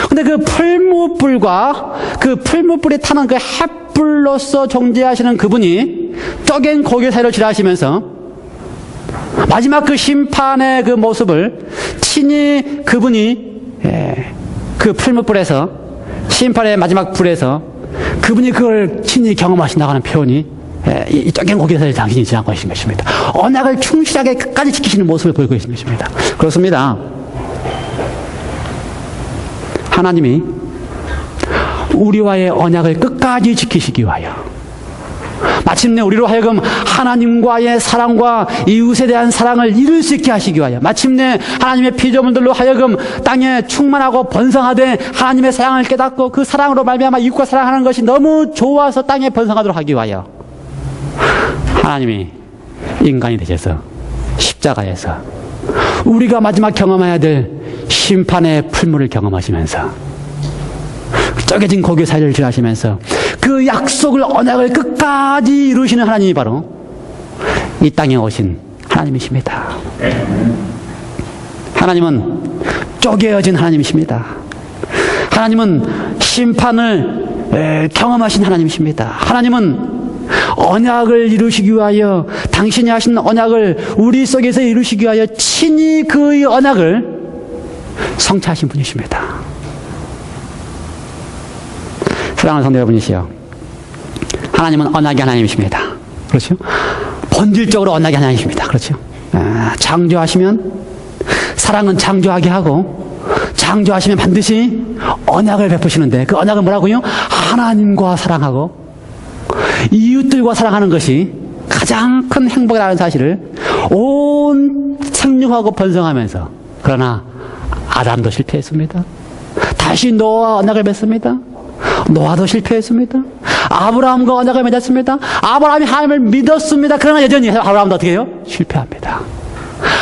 근데 그 풀무불과 그 풀무불이 타는 그 햇불로서 존재하시는 그분이 쪼갠 고개 사이로 지나시면서 마지막 그 심판의 그 모습을 친히 그분이 그 풀무불에서 심판의 마지막 불에서 그분이 그걸 친히 경험하신다고 하는 표현이 이 쪼갠 고개 사이를 당신이 지나고 계신 것입니다. 언약을 충실하게 끝까지 지키시는 모습을 보이고 계신 것입니다. 그렇습니다. 하나님이 우리와의 언약을 끝까지 지키시기 위하여 마침내 우리로 하여금 하나님과의 사랑과 이웃에 대한 사랑을 이룰 수 있게 하시기 위하여 마침내 하나님의 피조물들로 하여금 땅에 충만하고 번성하되 하나님의 사랑을 깨닫고 그 사랑으로 말미암아 이웃과 사랑하는 것이 너무 좋아서 땅에 번성하도록 하기 위하여 하나님이 인간이 되셔서 십자가에서 우리가 마지막 경험해야 될 심판의 풀물을 경험하시면서 쪼개진 고개 사이를 지나시면서 그 약속을 언약을 끝까지 이루시는 하나님이 바로 이 땅에 오신 하나님이십니다. 하나님은 쪼개어진 하나님이십니다. 하나님은 심판을 경험하신 하나님이십니다. 하나님은 언약을 이루시기 위하여 당신이 하신 언약을 우리 속에서 이루시기 위하여 친히 그 언약을 성취하신 분이십니다. 사랑하는 성도 여러분이시여, 하나님은 언약의 하나님이십니다. 그렇죠? 본질적으로 언약의 하나님이십니다. 그렇죠? 창조하시면 사랑은 창조하게 하고 창조하시면 반드시 언약을 베푸시는데 그 언약은 뭐라고요? 하나님과 사랑하고 이웃들과 사랑하는 것이 가장 큰 행복이라는 사실을 온 생육하고 번성하면서, 그러나 아담도 실패했습니다. 다시 노아와 언약을 맺습니다. 노아도 실패했습니다. 아브라함과 언약을 맺었습니다. 아브라함이 하나님을 믿었습니다. 그러나 여전히 아브라함도 어떻게 해요? 실패합니다.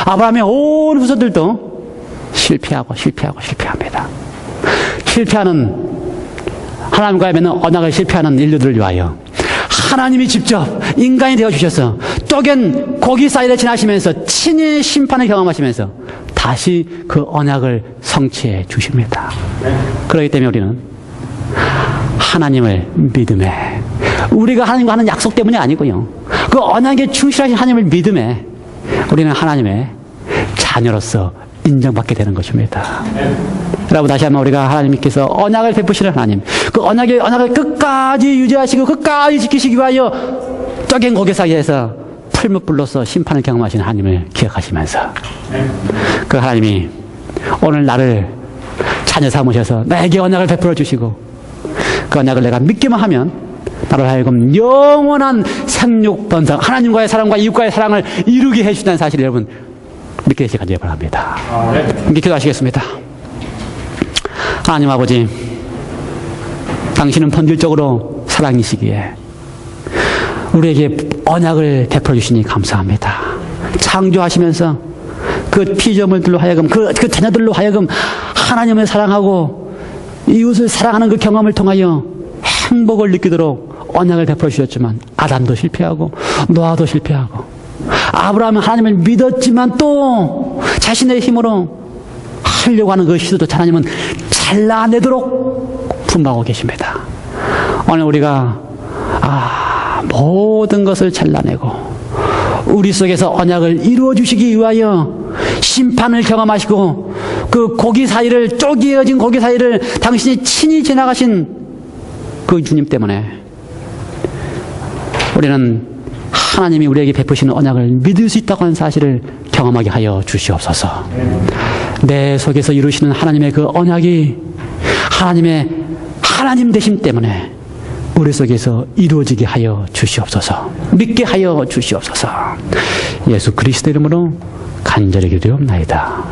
아브라함의 온 후손들도 실패합니다. 실패하는, 하나님과의 맺는 언약을 실패하는 인류들을 위하여 하나님이 직접 인간이 되어주셔서 쪼갠 고기 사이를 지나시면서 친히 심판을 경험하시면서 다시 그 언약을 성취해 주십니다. 그렇기 때문에 우리는 하나님을 믿음에, 우리가 하나님과 하는 약속 때문이 아니고요, 그 언약에 충실하신 하나님을 믿음에 우리는 하나님의 자녀로서 인정받게 되는 것입니다. 여러분, 다시 한번 우리가 하나님께서 언약을 베푸시는 하나님, 그 언약을 끝까지 유지하시고 끝까지 지키시기 위하여 쪼갠 고개 사이에서 풀무불로서 심판을 경험하시는 하나님을 기억하시면서 그 하나님이 오늘 나를 자녀 삼으셔서 나에게 언약을 베풀어 주시고 그 언약을 내가 믿기만 하면 나로 하여금 영원한 생육 번성, 하나님과의 사랑과 이웃과의 사랑을 이루게 해주신다는 사실을 여러분 믿게 되시기 간절히 바랍니다. 함께 기도하시겠습니다. 하나님 아버지, 당신은 본질적으로 사랑이시기에 우리에게 언약을 베풀어 주시니 감사합니다. 창조하시면서 그 피조물들로 하여금 그 자녀들로 하여금 하나님을 사랑하고 이웃을 사랑하는 그 경험을 통하여 행복을 느끼도록 언약을 베풀어 주셨지만 아담도 실패하고 노아도 실패하고 아브라함은 하나님을 믿었지만 또 자신의 힘으로 하려고 하는 그 시도도 하나님은 잘라내도록 분방하고 계십니다. 오늘 우리가 모든 것을 잘라내고 우리 속에서 언약을 이루어 주시기 위하여 심판을 경험하시고 그 고기 사이를, 쪼개어진 고기 사이를 당신이 친히 지나가신 그 주님 때문에 우리는 하나님이 우리에게 베푸시는 언약을 믿을 수 있다고 하는 사실을 경험하게 하여 주시옵소서. 내 속에서 이루시는 하나님의 그 언약이 하나님 되심 때문에 우리 속에서 이루어지게 하여 주시옵소서. 믿게 하여 주시옵소서. 예수 그리스도 이름으로 간절히 기도하옵나이다.